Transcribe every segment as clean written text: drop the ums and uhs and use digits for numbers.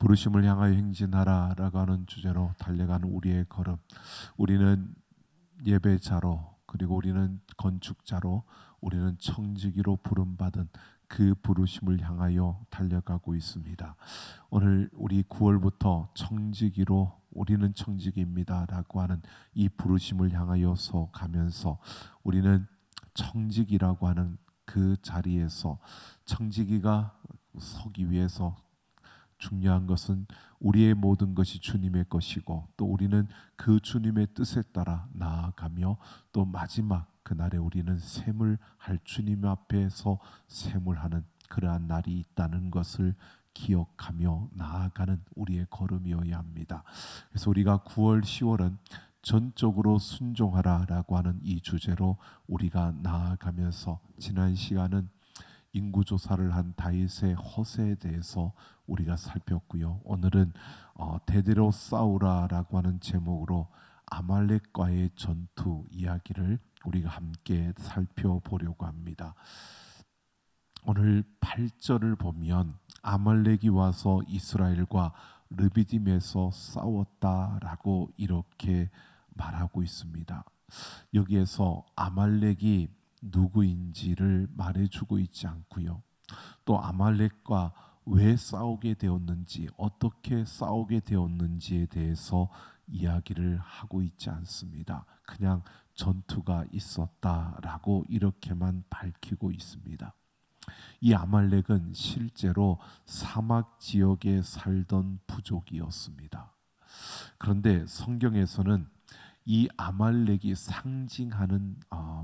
부르심을 향하여 행진하라라고 하는 주제로 달려가는 우리의 걸음. 우리는 예배자로, 그리고 우리는 건축자로, 우리는 청지기로 부름받은 그 부르심을 향하여 달려가고 있습니다. 오늘 우리 9월부터 청지기로, 우리는 청지기입니다 라고 하는 이 부르심을 향하여서 가면서 우리는 청지기라고 하는 그 자리에서, 청지기가 서기 위해서 중요한 것은 우리의 모든 것이 주님의 것이고, 또 우리는 그 주님의 뜻에 따라 나아가며, 또 마지막 그날에 우리는 샘을 주님 앞에서 샘을 하는 그러한 날이 있다는 것을 기억하며 나아가는 우리의 걸음이어야 합니다. 그래서 우리가 9월, 10월은 전적으로 순종하라라고 하는 이 주제로 우리가 나아가면서, 지난 시간은 인구조사를 한 다윗의 허세에 대해서 우리가 살폈고요. 오늘은 대대로 싸우라라고 하는 제목으로 아말렉과의 전투 이야기를 우리가 함께 살펴보려고 합니다. 오늘 8절을 보면 아말렉이 와서 이스라엘과 르비딤에서 싸웠다라고 이렇게 말하고 있습니다. 여기에서 아말렉이 누구인지를 말해주고 있지 않고요. 또 아말렉과 왜 싸우게 되었는지, 어떻게 싸우게 되었는지에 대해서 이야기를 하고 있지 않습니다. 그냥 전투가 있었다라고 이렇게만 밝히고 있습니다. 이 아말렉은 실제로 사막 지역에 살던 부족이었습니다. 그런데 성경에서는 이 아말렉이 상징하는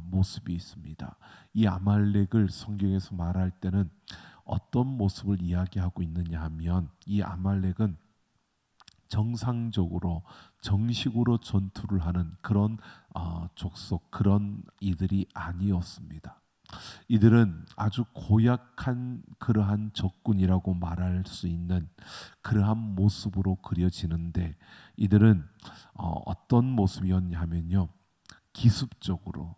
모습이 있습니다. 이 아말렉을 성경에서 말할 때는 어떤 모습을 이야기하고 있느냐 하면, 이 아말렉은 정상적으로 정식으로 전투를 하는 그런 족속, 그런 이들이 아니었습니다. 이들은 아주 고약한 그러한 적군이라고 말할 수 있는 그러한 모습으로 그려지는데, 이들은 어떤 모습이었냐 하면요, 기습적으로,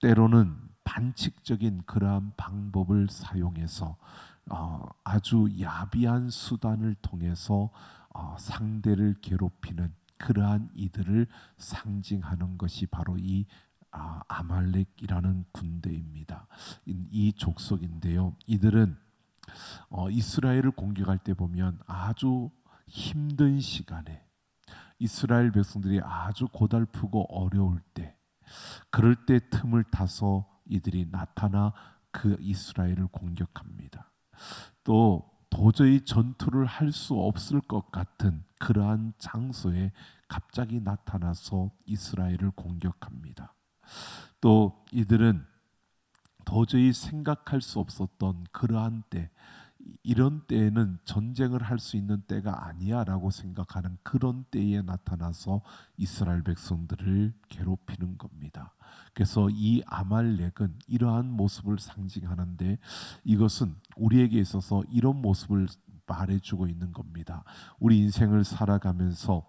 때로는 반칙적인 그러한 방법을 사용해서 아주 야비한 수단을 통해서 상대를 괴롭히는 그러한 이들을 상징하는 것이 바로 이 아말렉이라는 군대입니다. 이 족속인데요, 이들은 이스라엘을 공격할 때 보면 아주 힘든 시간에, 이스라엘 백성들이 아주 고달프고 어려울 때, 그럴 때 틈을 타서 이들이 나타나 그 이스라엘을 공격합니다. 또 도저히 전투를 할 수 없을 것 같은 그러한 장소에 갑자기 나타나서 이스라엘을 공격합니다. 또 이들은 도저히 생각할 수 없었던 그러한 때, 이런 때에는 전쟁을 할 수 있는 때가 아니야 라고 생각하는 그런 때에 나타나서 이스라엘 백성들을 괴롭히는 겁니다. 그래서 이 아말렉은 이러한 모습을 상징하는데, 이것은 우리에게 있어서 이런 모습을 말해주고 있는 겁니다. 우리 인생을 살아가면서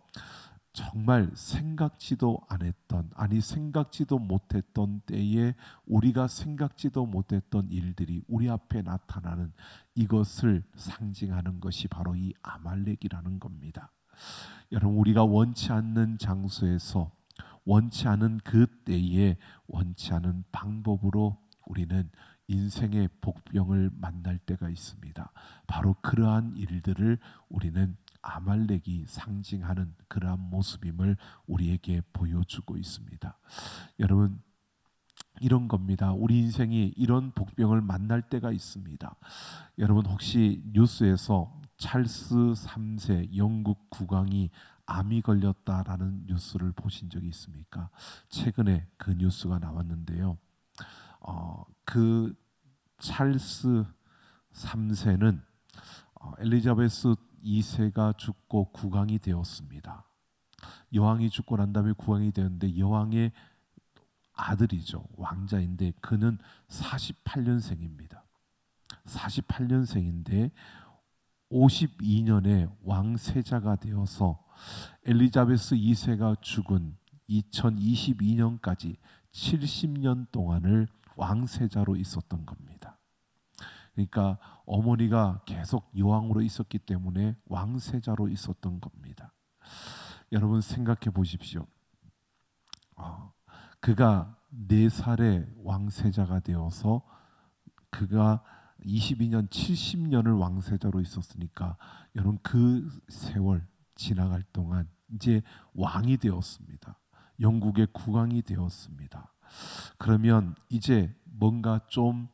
정말 생각지도 않았던, 아니 생각지도 못했던 때에 우리가 생각지도 못했던 일들이 우리 앞에 나타나는, 이것을 상징하는 것이 바로 이 아말렉이라는 겁니다. 여러분, 우리가 원치 않는 장소에서, 원치 않은 그 때에, 원치 않은 방법으로 우리는 인생의 복병을 만날 때가 있습니다. 바로 그러한 일들을 우리는 아말렉이 상징하는 그러한 모습임을 우리에게 보여주고 있습니다. 여러분, 이런 겁니다. 우리 인생이 이런 복병을 만날 때가 있습니다. 여러분, 혹시 뉴스에서 찰스 3세 영국 국왕이 암이 걸렸다라는 뉴스를 보신 적이 있습니까? 최근에 그 뉴스가 나왔는데요. 그 찰스 3세는 엘리자베스 2세가 죽고 국왕이 되었습니다. 여왕이 죽고 난 다음에 국왕이 되었는데, 여왕의 아들이죠. 왕자인데 그는 48년생입니다. 48년생인데 52년에 왕세자가 되어서 엘리자베스 2세가 죽은 2022년까지 70년 동안을 왕세자로 있었던 겁니다. 그러니까 어머니가 계속 여왕으로 있었기 때문에 왕세자로 있었던 겁니다. 여러분 생각해 보십시오. 그가 4살에 왕세자가 되어서 그가 22년 70년을 왕세자로 있었으니까 여러분 그 세월 지나갈 동안 이제 왕이 되었습니다. 영국의 국왕이 되었습니다. 그러면 이제 뭔가 좀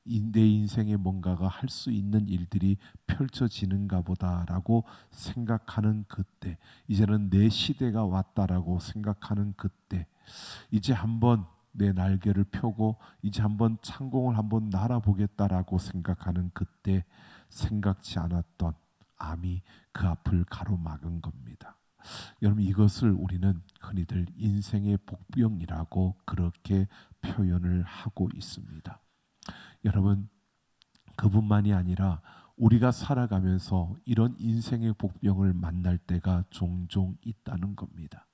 내 인생에 뭔가가 할 수 있는 일들이 펼쳐지는가 보다라고 생각하는 그때, 이제는 내 시대가 왔다라고 생각하는 그때, 이제 한번 내 날개를 펴고 이제 한번 창공을 한번 날아보겠다라고 생각하는 그때 생각지 않았던 암이 그 앞을 가로막은 겁니다. 여러분 이것을 우리는 흔히들 인생의 복병이라고 그렇게 표현을 하고 있습니다. 여러분 그뿐만이 아니라 우리가 살아가면서 이런 인생의 복병을 만날 때가 종종 있다는 겁니다.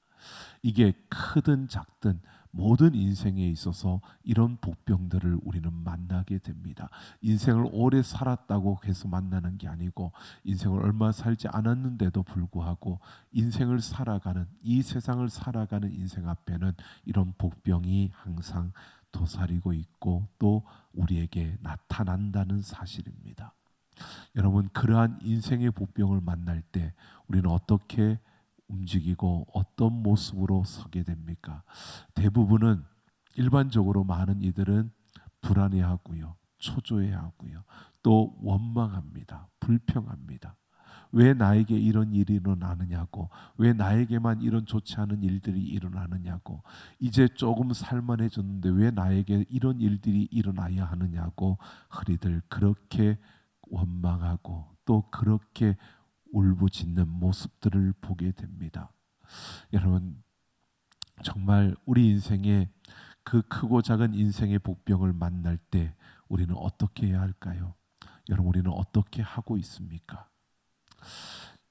이게 크든 작든 모든 인생에 있어서 이런 복병들을 우리는 만나게 됩니다. 인생을 오래 살았다고 해서 만나는 게 아니고 인생을 얼마 살지 않았는데도 불구하고 인생을 살아가는, 이 세상을 살아가는 인생 앞에는 이런 복병이 항상 도사리고 있고 또 우리에게 나타난다는 사실입니다. 여러분 그러한 인생의 복병을 만날 때 우리는 어떻게 움직이고 어떤 모습으로 서게 됩니까? 대부분은 일반적으로 많은 이들은 불안해하고요, 초조해하고요, 또 원망합니다, 불평합니다. 왜 나에게 이런 일이 일어나느냐고, 왜 나에게만 이런 좋지 않은 일들이 일어나느냐고, 이제 조금 살만해졌는데 왜 나에게 이런 일들이 일어나야 하느냐고 흔히들 그렇게 원망하고 또 그렇게 울부짖는 모습들을 보게 됩니다. 여러분 정말 우리 인생에 그 크고 작은 인생의 복병을 만날 때 우리는 어떻게 해야 할까요? 여러분 우리는 어떻게 하고 있습니까?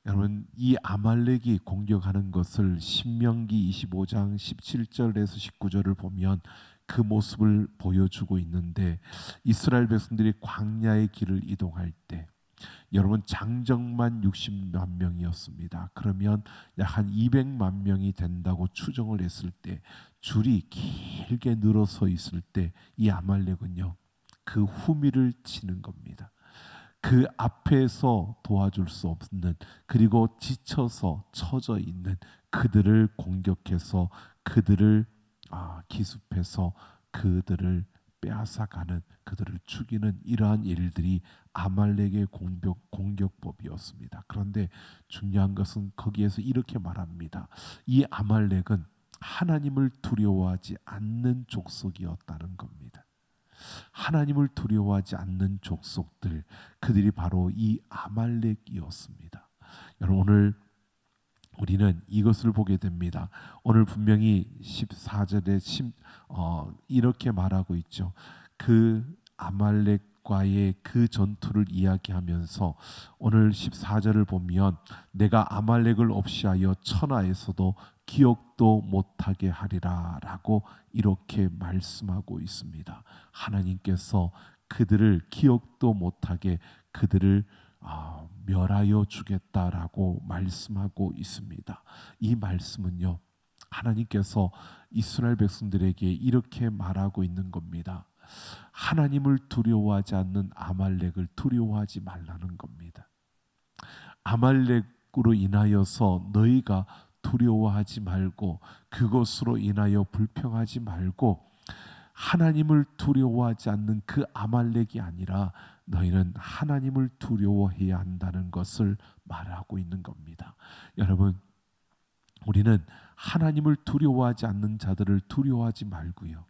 여러분 이 아말렉이 공격하는 것을 신명기 25장 17절에서 19절을 보면 그 모습을 보여주고 있는데, 이스라엘 백성들이 광야의 길을 이동할 때 여러분 장정만 60만 명이었습니다. 그러면 약 한 200만 명이 된다고 추정을 했을 때, 줄이 길게 늘어서 있을 때 이 아말렉은요 그 후미를 치는 겁니다. 그 앞에서 도와줄 수 없는, 그리고 지쳐서 처져 있는 그들을 공격해서 그들을 기습해서 그들을 빼앗아가는, 그들을 죽이는 이러한 일들이 아말렉의 공격법이었습니다. 그런데 중요한 것은 거기에서 이렇게 말합니다. 이 아말렉은 하나님을 두려워하지 않는 족속이었다는 겁니다. 하나님을 두려워하지 않는 족속들, 그들이 바로 이 아말렉이었습니다. 여러분 오늘 우리는 이것을 보게 됩니다. 오늘 분명히 14절에 이렇게 말하고 있죠. 그 아말렉과의 그 전투를 이야기하면서 오늘 14절을 보면 내가 아말렉을 없이하여 천하에서도 기억도 못하게 하리라 라고 이렇게 말씀하고 있습니다. 하나님께서 그들을 기억도 못하게 그들을 멸하여 주겠다라고 말씀하고 있습니다. 이 말씀은요 하나님께서 이스라엘 백성들에게 이렇게 말하고 있는 겁니다. 하나님을 두려워하지 않는 아말렉을 두려워하지 말라는 겁니다. 아말렉으로 인하여서 너희가 두려워하지 말고 그것으로 인하여 불평하지 말고 하나님을 두려워하지 않는 그 아말렉이 아니라 너희는 하나님을 두려워해야 한다는 것을 말하고 있는 겁니다. 여러분 우리는 하나님을 두려워하지 않는 자들을 두려워하지 말고요,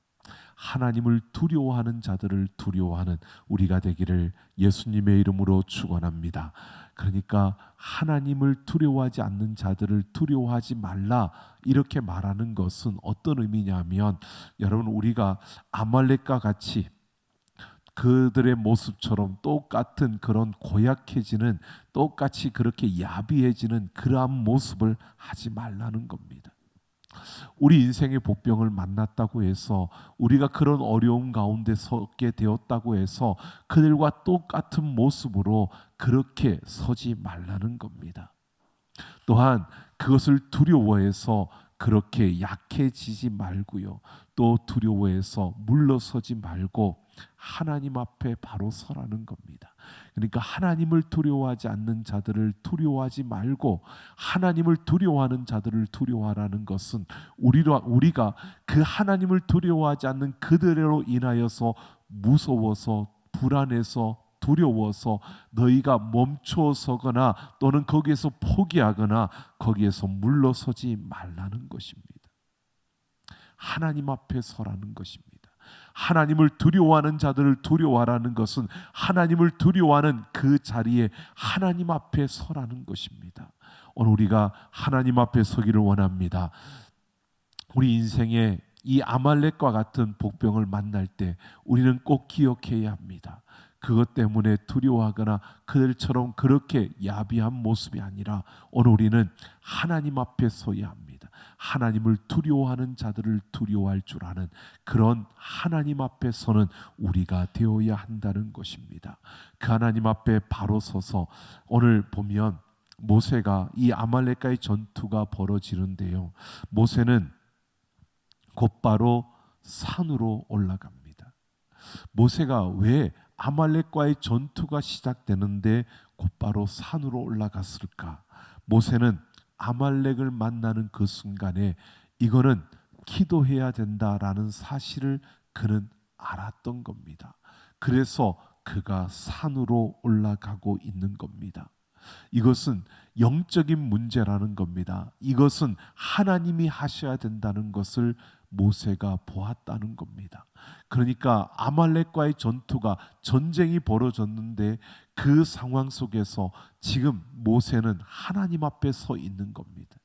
하나님을 두려워하는 자들을 두려워하는 우리가 되기를 예수님의 이름으로 축원합니다. 그러니까 하나님을 두려워하지 않는 자들을 두려워하지 말라 이렇게 말하는 것은 어떤 의미냐면, 여러분 우리가 아말렉과 같이 그들의 모습처럼 똑같은 그런 고약해지는, 똑같이 그렇게 야비해지는 그러한 모습을 하지 말라는 겁니다. 우리 인생의 복병을 만났다고 해서, 우리가 그런 어려움 가운데 서게 되었다고 해서 그들과 똑같은 모습으로 그렇게 서지 말라는 겁니다. 또한 그것을 두려워해서 그렇게 약해지지 말고요. 또 두려워해서 물러서지 말고 하나님 앞에 바로 서라는 겁니다. 그러니까 하나님을 두려워하지 않는 자들을 두려워하지 말고 하나님을 두려워하는 자들을 두려워하라는 것은 우리가 그 하나님을 두려워하지 않는 그들로 인하여서 무서워서 불안해서 두려워서 너희가 멈춰서거나 또는 거기에서 포기하거나 거기에서 물러서지 말라는 것입니다. 하나님 앞에 서라는 것입니다. 하나님을 두려워하는 자들을 두려워하라는 것은 하나님을 두려워하는 그 자리에 하나님 앞에 서라는 것입니다. 오늘 우리가 하나님 앞에 서기를 원합니다. 우리 인생에 이 아말렉과 같은 복병을 만날 때 우리는 꼭 기억해야 합니다. 그것 때문에 두려워하거나 그들처럼 그렇게 야비한 모습이 아니라 오늘 우리는 하나님 앞에 서야 합니다. 하나님을 두려워하는 자들을 두려워할 줄 아는 그런 하나님 앞에 서는 우리가 되어야 한다는 것입니다. 그 하나님 앞에 바로 서서 오늘 보면 모세가 이 아말렉과의 전투가 벌어지는데요. 모세는 곧바로 산으로 올라갑니다. 모세가 왜 아말렉과의 전투가 시작되는데 곧바로 산으로 올라갔을까? 모세는 아말렉을 만나는 그 순간에 이거는 기도해야 된다라는 사실을 그는 알았던 겁니다. 그래서 그가 산으로 올라가고 있는 겁니다. 이것은 영적인 문제라는 겁니다. 이것은 하나님이 하셔야 된다는 것을 모세가 보았다는 겁니다. 그러니까 아말렉과의 전쟁이 벌어졌는데 그 상황 속에서 지금 모세는 하나님 앞에 서 있는 겁니다.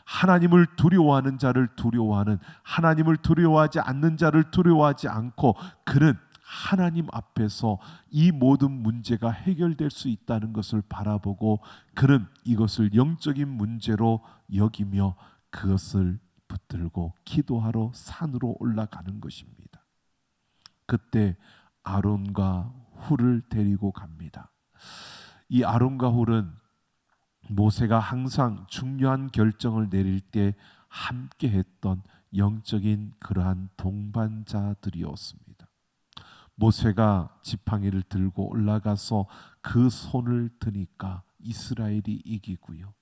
하나님을 두려워하는 자를 두려워하는, 하나님을 두려워하지 않는 자를 두려워하지 않고 그는 하나님 앞에서 이 모든 문제가 해결될 수 있다는 것을 바라보고 그는 이것을 영적인 문제로 여기며 그것을 붙들고 기도하러 산으로 올라가는 것입니다. 그때 아론과 훌을 데리고 갑니다. 이 아론과 훌은 모세가 항상 중요한 결정을 내릴 때 함께 했던 영적인 그러한 동반자들이었습니다. 모세가 지팡이를 들고 올라가서 그 손을 드니까 이스라엘이 이기고요.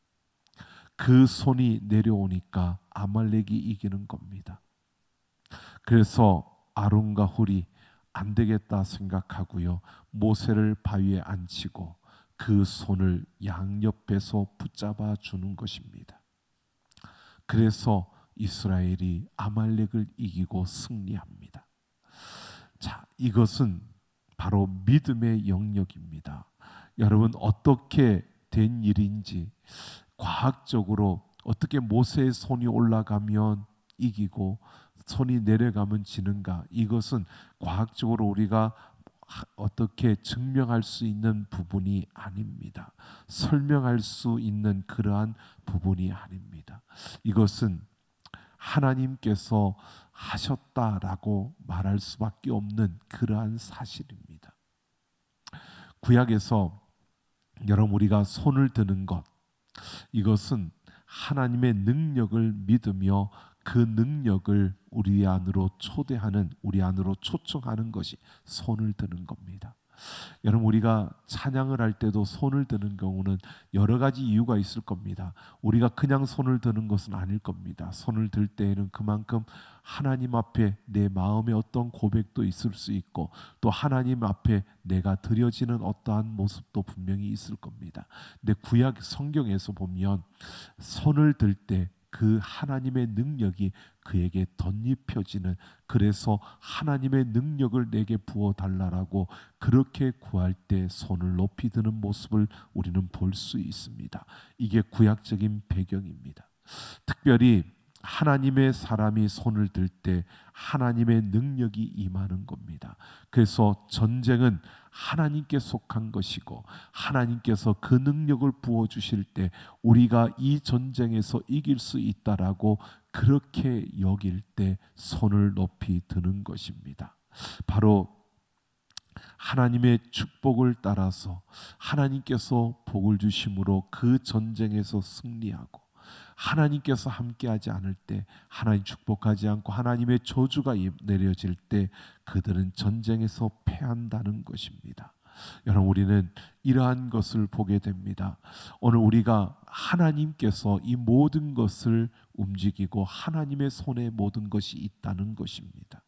그 손이 내려오니까 아말렉이 이기는 겁니다. 그래서 아론과 훌이 안 되겠다 생각하고요. 모세를 바위에 앉히고 그 손을 양옆에서 붙잡아 주는 것입니다. 그래서 이스라엘이 아말렉을 이기고 승리합니다. 자, 이것은 바로 믿음의 영역입니다. 여러분, 어떻게 된 일인지 과학적으로 어떻게 모세의 손이 올라가면 이기고 손이 내려가면 지는가, 이것은 과학적으로 우리가 어떻게 증명할 수 있는 부분이 아닙니다. 설명할 수 있는 그러한 부분이 아닙니다. 이것은 하나님께서 하셨다라고 말할 수밖에 없는 그러한 사실입니다. 구약에서 여러분 우리가 손을 드는 것, 이것은 하나님의 능력을 믿으며 그 능력을 우리 안으로 초대하는, 우리 안으로 초청하는 것이 손을 드는 겁니다. 여러분, 우리가 찬양을 할 때도 손을 드는 경우는 여러 가지 이유가 있을 겁니다. 우리가 그냥 손을 드는 것은 아닐 겁니다. 손을 들 때에는 그만큼 하나님 앞에 내 마음의 어떤 고백도 있을 수 있고 또 하나님 앞에 내가 드려지는 어떠한 모습도 분명히 있을 겁니다. 근데 구약 성경에서 보면 손을 들 때 그 하나님의 능력이 그에게 덧입혀지는, 그래서 하나님의 능력을 내게 부어달라고 그렇게 구할 때 손을 높이 드는 모습을 우리는 볼 수 있습니다. 이게 구약적인 배경입니다. 특별히 하나님의 사람이 손을 들 때 하나님의 능력이 임하는 겁니다. 그래서 전쟁은 하나님께 속한 것이고 하나님께서 그 능력을 부어주실 때 우리가 이 전쟁에서 이길 수 있다라고 그렇게 여길 때 손을 높이 드는 것입니다. 바로 하나님의 축복을 따라서 하나님께서 복을 주심으로 그 전쟁에서 승리하고, 하나님께서 함께하지 않을 때, 하나님 축복하지 않고 하나님의 저주가 내려질 때 그들은 전쟁에서 패한다는 것입니다. 여러분, 우리는 이러한 것을 보게 됩니다. 오늘 우리가 하나님께서 이 모든 것을 움직이고 하나님의 손에 모든 것이 있다는 것입니다.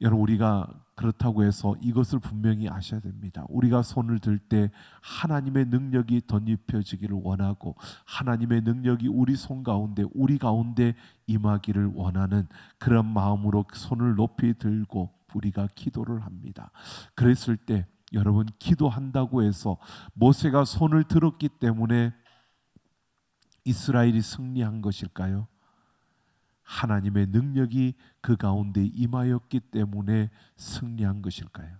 여러분, 우리가 그렇다고 해서 이것을 분명히 아셔야 됩니다. 우리가 손을 들 때 하나님의 능력이 덧입혀지기를 원하고 하나님의 능력이 우리 손 가운데, 우리 가운데 임하기를 원하는 그런 마음으로 손을 높이 들고 우리가 기도를 합니다. 그랬을 때 여러분, 기도한다고 해서 모세가 손을 들었기 때문에 이스라엘이 승리한 것일까요? 하나님의 능력이 그 가운데 임하였기 때문에 승리한 것일까요?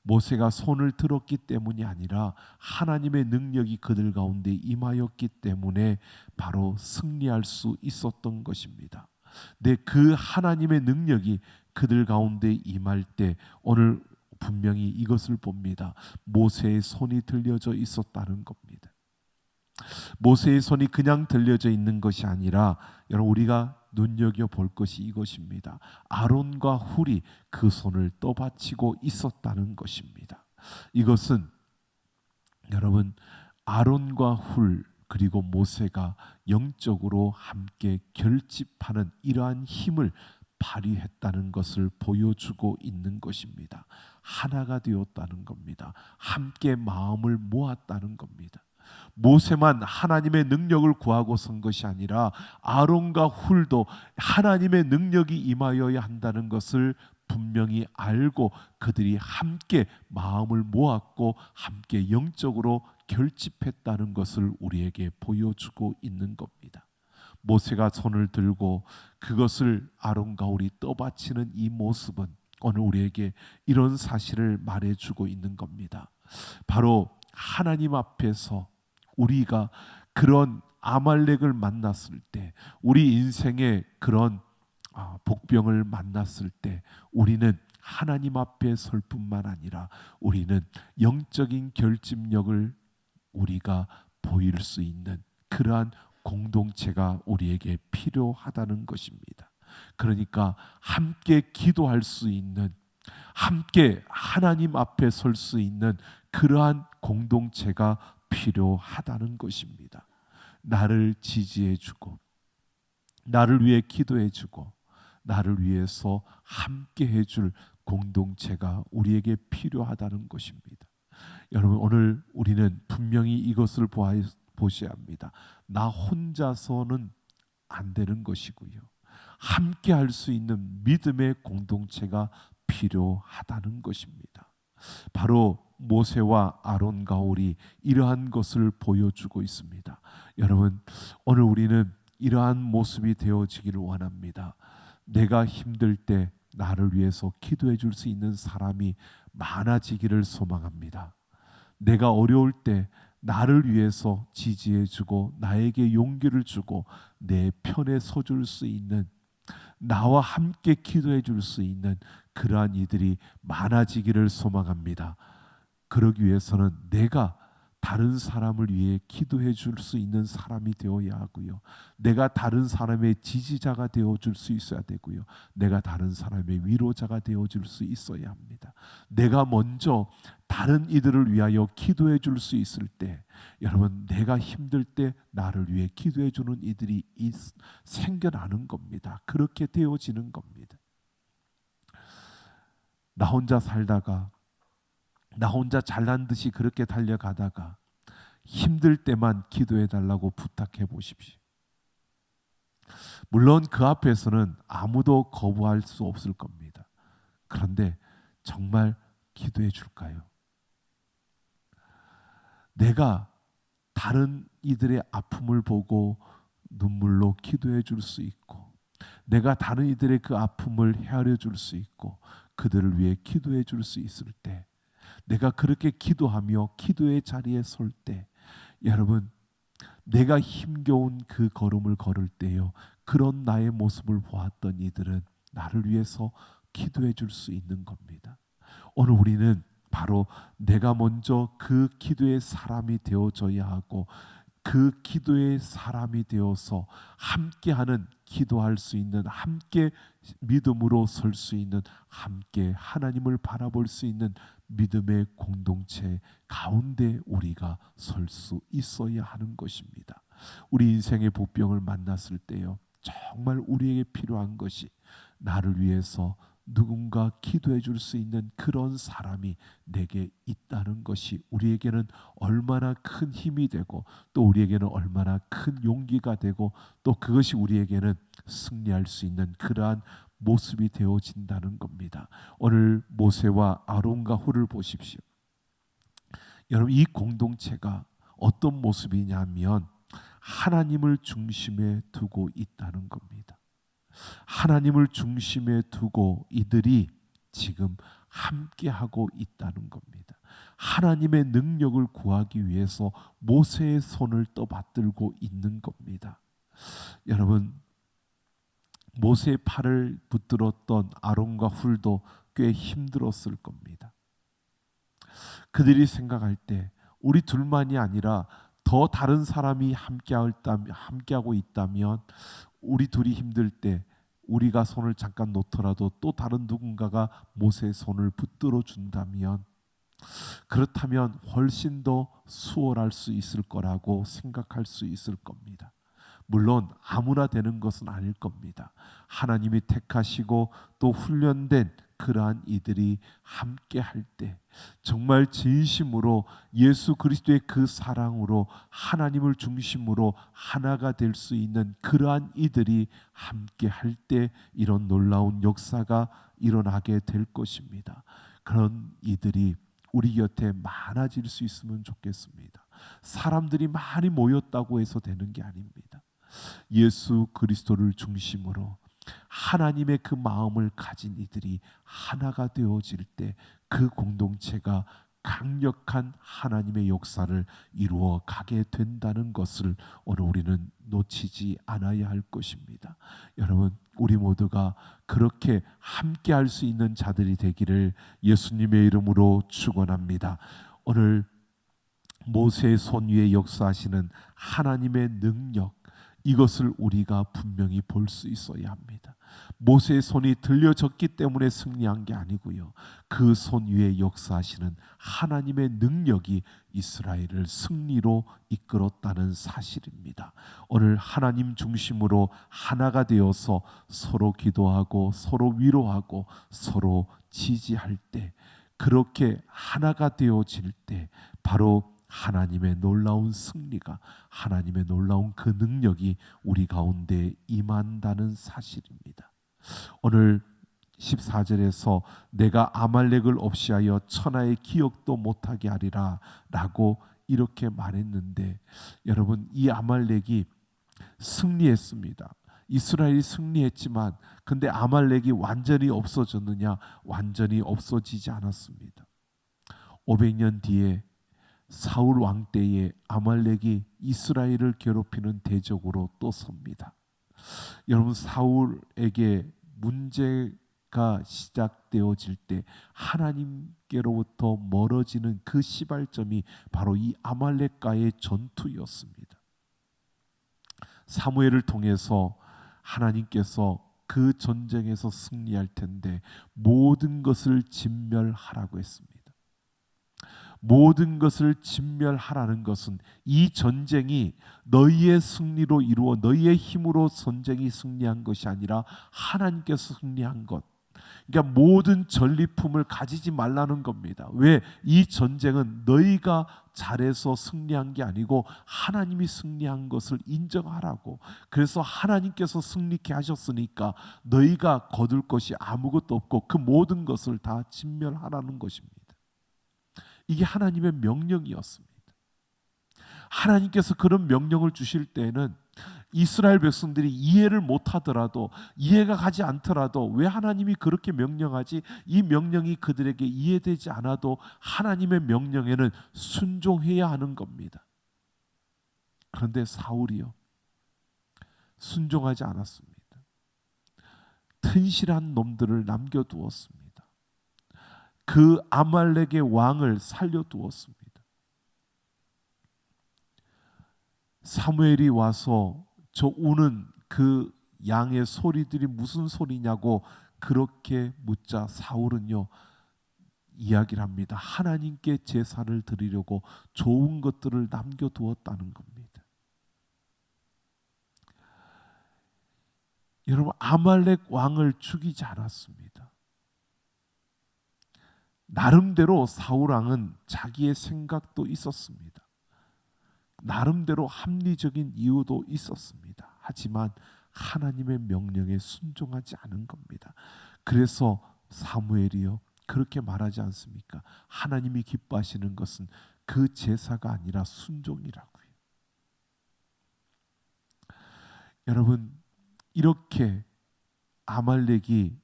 모세가 손을 들었기 때문이 아니라 하나님의 능력이 그들 가운데 임하였기 때문에 바로 승리할 수 있었던 것입니다. 네, 그 하나님의 능력이 그들 가운데 임할 때 오늘 분명히 이것을 봅니다. 모세의 손이 들려져 있었다는 겁니다. 모세의 손이 그냥 들려져 있는 것이 아니라 여러분, 우리가 눈여겨볼 것이 이것입니다. 아론과 훌이 그 손을 떠받치고 있었다는 것입니다. 이것은 여러분, 아론과 훌 그리고 모세가 영적으로 함께 결집하는 이러한 힘을 발휘했다는 것을 보여주고 있는 것입니다. 하나가 되었다는 겁니다. 함께 마음을 모았다는 겁니다. 모세만 하나님의 능력을 구하고 선 것이 아니라 아론과 훌도 하나님의 능력이 임하여야 한다는 것을 분명히 알고 그들이 함께 마음을 모았고 함께 영적으로 결집했다는 것을 우리에게 보여주고 있는 겁니다. 모세가 손을 들고 그것을 아론과 훌이 떠받치는 이 모습은 오늘 우리에게 이런 사실을 말해주고 있는 겁니다. 바로 하나님 앞에서 우리가 그런 아말렉을 만났을 때, 우리 인생의 그런 복병을 만났을 때 우리는 하나님 앞에 설 뿐만 아니라 우리는 영적인 결집력을 우리가 보일 수 있는 그러한 공동체가 우리에게 필요하다는 것입니다. 그러니까 함께 기도할 수 있는, 함께 하나님 앞에 설 수 있는 그러한 공동체가 필요하다는 것입니다. 나를 지지해주고 나를 위해 기도해주고 나를 위해서 함께 해줄 공동체가 우리에게 필요하다는 것입니다. 여러분, 오늘 우리는 분명히 이것을 보셔야 합니다. 나 혼자서는 안 되는 것이고요, 함께 할 수 있는 믿음의 공동체가 필요하다는 것입니다. 바로 모세와 아론과 훌이 이러한 것을 보여주고 있습니다. 여러분, 오늘 우리는 이러한 모습이 되어지기를 원합니다. 내가 힘들 때 나를 위해서 기도해 줄 수 있는 사람이 많아지기를 소망합니다. 내가 어려울 때 나를 위해서 지지해 주고 나에게 용기를 주고 내 편에 서줄 수 있는, 나와 함께 기도해 줄 수 있는 그러한 이들이 많아지기를 소망합니다. 그러기 위해서는 내가 다른 사람을 위해 기도해 줄 수 있는 사람이 되어야 하고요, 내가 다른 사람의 지지자가 되어 줄 수 있어야 되고요, 내가 다른 사람의 위로자가 되어 줄 수 있어야 합니다. 내가 먼저 다른 이들을 위하여 기도해 줄 수 있을 때, 여러분, 내가 힘들 때 나를 위해 기도해 주는 이들이 생겨나는 겁니다. 그렇게 되어지는 겁니다. 나 혼자 살다가 나 혼자 잘난 듯이 그렇게 달려가다가 힘들 때만 기도해 달라고 부탁해 보십시오. 물론 그 앞에서는 아무도 거부할 수 없을 겁니다. 그런데 정말 기도해 줄까요? 내가 다른 이들의 아픔을 보고 눈물로 기도해 줄 수 있고, 내가 다른 이들의 그 아픔을 헤아려 줄 수 있고 그들을 위해 기도해 줄 수 있을 때 내가 그렇게 기도하며 기도의 자리에 설 때, 여러분, 내가 힘겨운 그 걸음을 걸을 때요, 그런 나의 모습을 보았던 이들은 나를 위해서 기도해 줄 수 있는 겁니다. 오늘 우리는 바로 내가 먼저 그 기도의 사람이 되어져야 하고, 그 기도의 사람이 되어서 함께하는, 기도할 수 있는, 함께 믿음으로 설 수 있는, 함께 하나님을 바라볼 수 있는 믿음의 공동체 가운데 우리가 설 수 있어야 하는 것입니다. 우리 인생의 보병을 만났을 때요, 정말 우리에게 필요한 것이 나를 위해서 누군가 기도해 줄 수 있는 그런 사람이 내게 있다는 것이 우리에게는 얼마나 큰 힘이 되고, 또 우리에게는 얼마나 큰 용기가 되고, 또 그것이 우리에게는 승리할 수 있는 그러한 모습이 되어진다는 겁니다. 오늘 모세와 아론과 훌을 보십시오. 여러분, 이 공동체가 어떤 모습이냐면 하나님을 중심에 두고 있다는 겁니다. 하나님을 중심에 두고 이들이 지금 함께하고 있다는 겁니다. 하나님의 능력을 구하기 위해서 모세의 손을 떠받들고 있는 겁니다. 여러분, 모세의 팔을 붙들었던 아론과 훌도 꽤 힘들었을 겁니다. 그들이 생각할 때 우리 둘만이 아니라 더 다른 사람이 함께하고 있다면, 우리 둘이 힘들 때 우리가 손을 잠깐 놓더라도 또 다른 누군가가 모세의 손을 붙들어 준다면, 그렇다면 훨씬 더 수월할 수 있을 거라고 생각할 수 있을 겁니다. 물론 아무나 되는 것은 아닐 겁니다. 하나님이 택하시고 또 훈련된 그러한 이들이 함께 할 때, 정말 진심으로 예수 그리스도의 그 사랑으로 하나님을 중심으로 하나가 될 수 있는 그러한 이들이 함께 할 때 이런 놀라운 역사가 일어나게 될 것입니다. 그런 이들이 우리 곁에 많아질 수 있으면 좋겠습니다. 사람들이 많이 모였다고 해서 되는 게 아닙니다. 예수 그리스도를 중심으로 하나님의 그 마음을 가진 이들이 하나가 되어질 때 그 공동체가 강력한 하나님의 역사를 이루어 가게 된다는 것을 오늘 우리는 놓치지 않아야 할 것입니다. 여러분, 우리 모두가 그렇게 함께 할 수 있는 자들이 되기를 예수님의 이름으로 축원합니다. 오늘 모세의 손 위에 역사하시는 하나님의 능력, 이것을 우리가 분명히 볼 수 있어야 합니다. 모세의 손이 들려졌기 때문에 승리한 게 아니고요, 그 손 위에 역사하시는 하나님의 능력이 이스라엘을 승리로 이끌었다는 사실입니다. 오늘 하나님 중심으로 하나가 되어서 서로 기도하고 서로 위로하고 서로 지지할 때, 그렇게 하나가 되어질 때 바로 하나님의 놀라운 승리가, 하나님의 놀라운 그 능력이 우리 가운데 임한다는 사실입니다. 오늘 14절에서 내가 아말렉을 없이하여 천하의 기억도 못하게 하리라 라고 이렇게 말했는데, 여러분, 이 아말렉이 승리했습니다. 이스라엘이 승리했지만, 근데 아말렉이 완전히 없어졌느냐? 완전히 없어지지 않았습니다. 500년 뒤에 사울 왕 때에 아말렉이 이스라엘을 괴롭히는 대적으로 또 섭니다. 여러분, 사울에게 문제가 시작되어질 때 하나님께로부터 멀어지는 그 시발점이 바로 이 아말렉과의 전투였습니다. 사무엘을 통해서 하나님께서 그 전쟁에서 승리할 텐데 모든 것을 진멸하라고 했습니다. 모든 것을 진멸하라는 것은 이 전쟁이 너희의 승리로 이루어 너희의 힘으로 전쟁이 승리한 것이 아니라 하나님께서 승리한 것. 그러니까 모든 전리품을 가지지 말라는 겁니다. 왜? 이 전쟁은 너희가 잘해서 승리한 게 아니고 하나님이 승리한 것을 인정하라고. 그래서 하나님께서 승리케 하셨으니까 너희가 거둘 것이 아무것도 없고 그 모든 것을 다 진멸하라는 것입니다. 이게 하나님의 명령이었습니다. 하나님께서 그런 명령을 주실 때에는 이스라엘 백성들이 이해를 못하더라도, 이해가 가지 않더라도 왜 하나님이 그렇게 명령하지? 이 명령이 그들에게 이해되지 않아도 하나님의 명령에는 순종해야 하는 겁니다. 그런데 사울이요, 순종하지 않았습니다. 튼실한 놈들을 남겨두었습니다. 그 아말렉의 왕을 살려두었습니다. 사무엘이 와서 저 우는 그 양의 소리들이 무슨 소리냐고 그렇게 묻자 사울은요, 이야기를 합니다. 하나님께 제사를 드리려고 좋은 것들을 남겨두었다는 겁니다. 여러분, 아말렉 왕을 죽이지 않았습니다. 나름대로 사울 왕은 자기의 생각도 있었습니다. 나름대로 합리적인 이유도 있었습니다. 하지만 하나님의 명령에 순종하지 않은 겁니다. 그래서 사무엘이요, 그렇게 말하지 않습니까? 하나님이 기뻐하시는 것은 그 제사가 아니라 순종이라고요. 여러분, 이렇게 아말렉이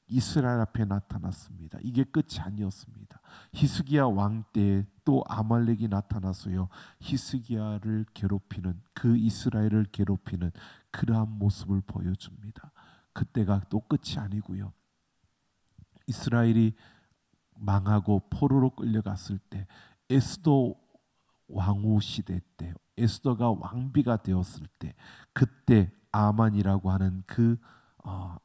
이스라엘 앞에 나타났습니다. 이게 끝이 아니었습니다. 히스기야 왕 때에 또 아말렉이 나타나서요, 히스기야를 괴롭히는, 그 이스라엘을 괴롭히는 그러한 모습을 보여줍니다. 그때가 또 끝이 아니고요, 이스라엘이 망하고 포로로 끌려갔을 때, 에스더 왕후 시대 때, 에스더가 왕비가 되었을 때, 그때 아만이라고 하는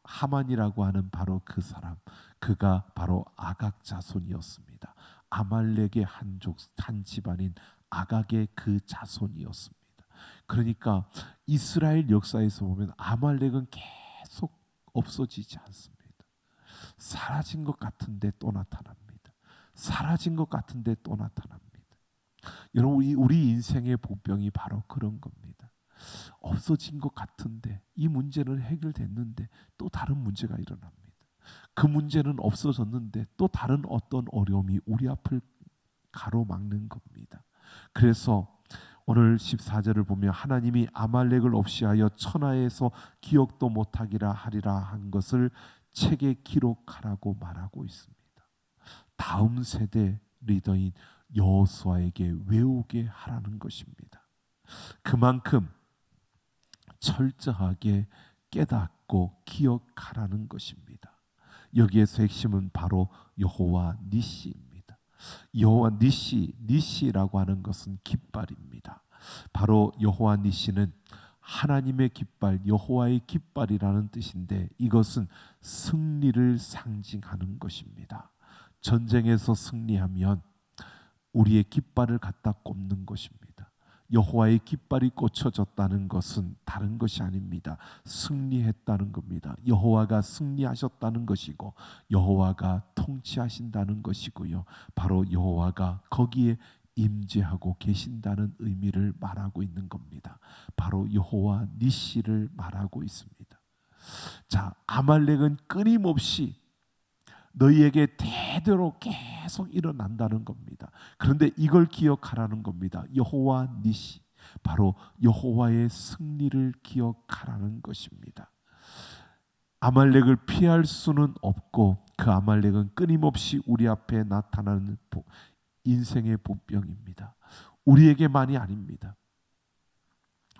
하만이라고 하는 바로 그 사람, 그가 바로 아각 자손이었습니다. 아말렉의 한 집안인 아각의 그 자손이었습니다. 그러니까 이스라엘 역사에서 보면 아말렉은 계속 없어지지 않습니다. 사라진 것 같은데 또 나타납니다. 사라진 것 같은데 또 나타납니다. 여러분, 우리 인생의 보병이 바로 그런 겁니다. 없어진 것 같은데, 이 문제는 해결됐는데 또 다른 문제가 일어납니다. 그 문제는 없어졌는데 또 다른 어떤 어려움이 우리 앞을 가로막는 겁니다. 그래서 오늘 14절을 보면 하나님이 아말렉을 없이 하여 천하에서 기억도 못하기라 하리라 한 것을 책에 기록하라고 말하고 있습니다. 다음 세대 리더인 여호수아에게 외우게 하라는 것입니다. 그만큼 철저하게 깨닫고 기억하라는 것입니다. 여기에서 핵심은 바로 여호와 니시입니다. 여호와 니시라고 하는 것은 깃발입니다. 바로 여호와 니시는 하나님의 깃발, 여호와의 깃발이라는 뜻인데, 이것은 승리를 상징하는 것입니다. 전쟁에서 승리하면 우리의 깃발을 갖다 꼽는 것입니다. 여호와의 깃발이 꽂혀졌다는 것은 다른 것이 아닙니다. 승리했다는 겁니다. 여호와가 승리하셨다는 것이고, 여호와가 통치하신다는 것이고요, 바로 여호와가 거기에 임재하고 계신다는 의미를 말하고 있는 겁니다. 바로 여호와 니시를 말하고 있습니다. 자, 아말렉은 끊임없이 너희에게 대대로 계속 일어난다는 겁니다. 그런데 이걸 기억하라는 겁니다. 여호와 니시, 바로 여호와의 승리를 기억하라는 것입니다. 아말렉을 피할 수는 없고, 그 아말렉은 끊임없이 우리 앞에 나타나는 인생의 보병입니다. 우리에게만이 아닙니다.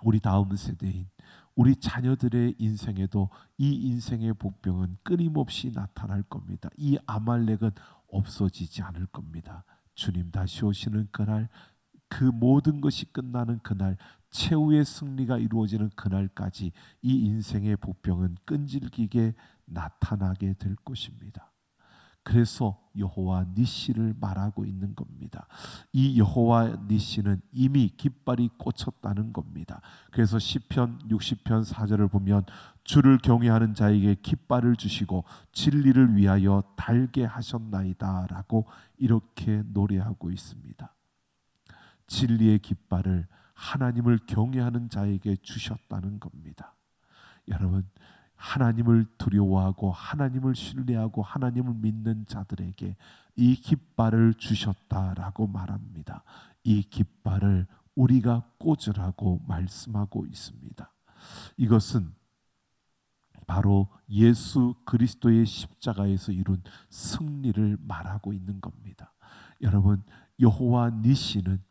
우리 다음 세대인 우리 자녀들의 인생에도 이 인생의 복병은 끊임없이 나타날 겁니다. 이 아말렉은 없어지지 않을 겁니다. 주님 다시 오시는 그날, 그 모든 것이 끝나는 그날, 최후의 승리가 이루어지는 그날까지 이 인생의 복병은 끈질기게 나타나게 될 것입니다. 그래서 여호와 니시를 말하고 있는 겁니다. 이 여호와 니시는 이미 깃발이 꽂혔다는 겁니다. 그래서 시편 60편 4절을 보면 주를 경외하는 자에게 깃발을 주시고 진리를 위하여 달게 하셨나이다 라고 이렇게 노래하고 있습니다. 진리의 깃발을 하나님을 경외하는 자에게 주셨다는 겁니다. 여러분, 하나님을 두려워하고 하나님을 신뢰하고 하나님을 믿는 자들에게 이 깃발을 주셨다라고 말합니다. 이 깃발을 우리가 꽂으라고 말씀하고 있습니다. 이것은 바로 예수 그리스도의 십자가에서 이룬 승리를 말하고 있는 겁니다. 여러분, 여호와 니시는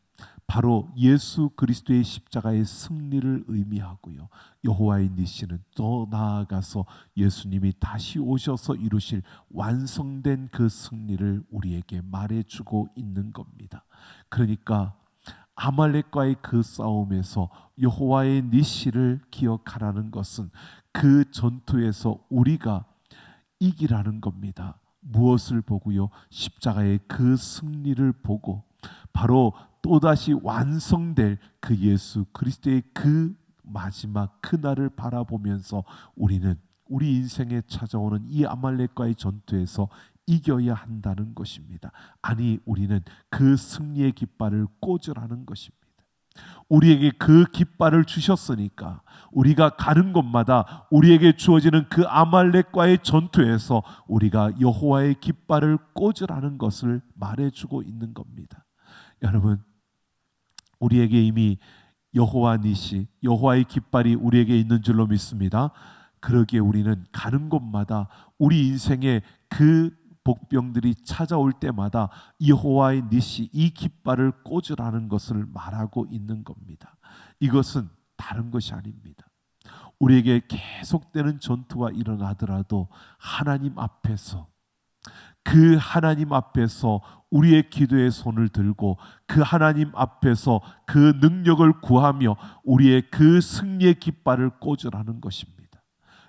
바로 예수 그리스도의 십자가의 승리를 의미하고요, 여호와의 니시는 더 나아가서 예수님이 다시 오셔서 이루실 완성된 그 승리를 우리에게 말해주고 있는 겁니다. 그러니까 아말렉과의 그 싸움에서 여호와의 니시를 기억하라는 것은 그 전투에서 우리가 이기라는 겁니다. 무엇을 보고요? 십자가의 그 승리를 보고 바로 또다시 완성될 그 예수 그리스도의 그 마지막 그날을 바라보면서 우리는 우리 인생에 찾아오는 이 아말렉과의 전투에서 이겨야 한다는 것입니다. 아니, 우리는 그 승리의 깃발을 꽂으라는 것입니다. 우리에게 그 깃발을 주셨으니까 우리가 가는 곳마다 우리에게 주어지는 그 아말렉과의 전투에서 우리가 여호와의 깃발을 꽂으라는 것을 말해주고 있는 겁니다. 여러분, 우리에게 이미 여호와 니시, 여호와의 깃발이 우리에게 있는 줄로 믿습니다. 그러기에 우리는 가는 곳마다 우리 인생에 그 복병들이 찾아올 때마다 여호와의 니시, 이 깃발을 꽂으라는 것을 말하고 있는 겁니다. 이것은 다른 것이 아닙니다. 우리에게 계속되는 전투가 일어나더라도 하나님 앞에서, 그 하나님 앞에서 우리의 기도의 손을 들고 그 하나님 앞에서 그 능력을 구하며 우리의 그 승리의 깃발을 꽂으라는 것입니다.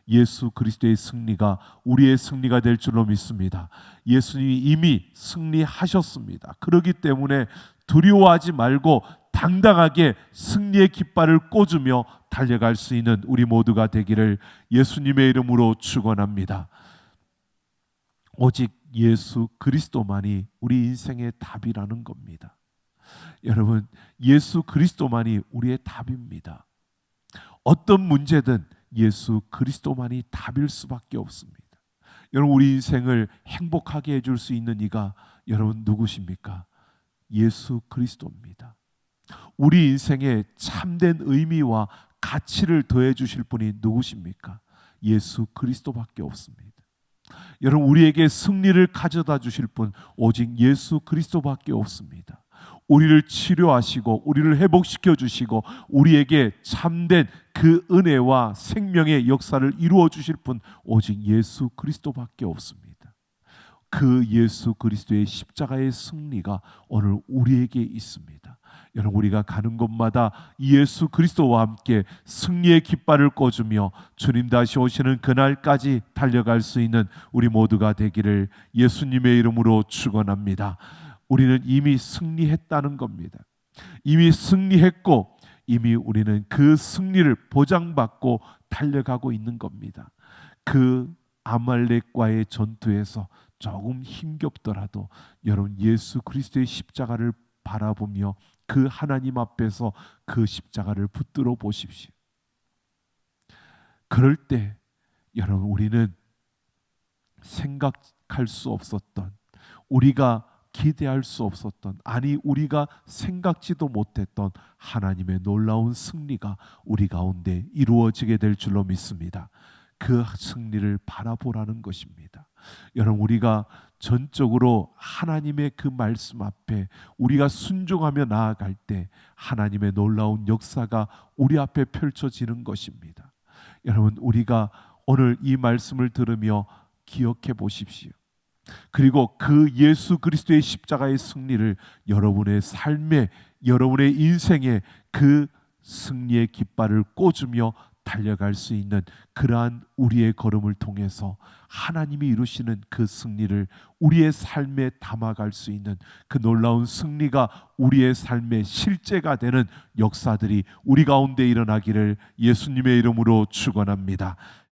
예수 그리스도의 승리가 우리의 승리가 될 줄로 믿습니다. 예수님이 이미 승리하셨습니다. 그렇기 때문에 두려워하지 말고 당당하게 승리의 깃발을 꽂으며 달려갈 수 있는 우리 모두가 되기를 예수님의 이름으로 축원합니다. 오직 예수 그리스도만이 우리 인생의 답이라는 겁니다. 여러분, 예수 그리스도만이 우리의 답입니다. 어떤 문제든 예수 그리스도만이 답일 수밖에 없습니다. 여러분, 우리 인생을 행복하게 해줄 수 있는 이가 여러분 누구십니까? 예수 그리스도입니다. 우리 인생에 참된 의미와 가치를 더해 주실 분이 누구십니까? 예수 그리스도밖에 없습니다. 여러분, 우리에게 승리를 가져다 주실 분 오직 예수 그리스도밖에 없습니다. 우리를 치료하시고 우리를 회복시켜 주시고 우리에게 참된 그 은혜와 생명의 역사를 이루어 주실 분 오직 예수 그리스도밖에 없습니다. 그 예수 그리스도의 십자가의 승리가 오늘 우리에게 있습니다. 여러분, 우리가 가는 곳마다 예수 그리스도와 함께 승리의 깃발을 꽂으며 주님 다시 오시는 그날까지 달려갈 수 있는 우리 모두가 되기를 예수님의 이름으로 축원합니다. 우리는 이미 승리했다는 겁니다. 이미 승리했고 이미 우리는 그 승리를 보장받고 달려가고 있는 겁니다. 그 아말렉과의 전투에서 조금 힘겹더라도 여러분, 예수 그리스도의 십자가를 바라보며 그 하나님 앞에서 그 십자가를 붙들어 보십시오. 그럴 때 여러분, 우리는 생각할 수 없었던, 우리가 기대할 수 없었던, 아니 우리가 생각지도 못했던 하나님의 놀라운 승리가 우리 가운데 이루어지게 될 줄로 믿습니다. 그 승리를 바라보라는 것입니다. 여러분, 우리가 전적으로 하나님의 그 말씀 앞에 우리가 순종하며 나아갈 때 하나님의 놀라운 역사가 우리 앞에 펼쳐지는 것입니다. 여러분, 우리가 오늘 이 말씀을 들으며 기억해 보십시오. 그리고 그 예수 그리스도의 십자가의 승리를 여러분의 삶에, 여러분의 인생에 그 승리의 깃발을 꽂으며 달려갈 수 있는 그러한 우리의 걸음을 통해서 하나님이 이루시는 그 승리를 우리의 삶에 담아갈 수 있는 그 놀라운 승리가 우리의 삶의 실제가 되는 역사들이 우리 가운데 일어나기를 예수님의 이름으로 축원합니다.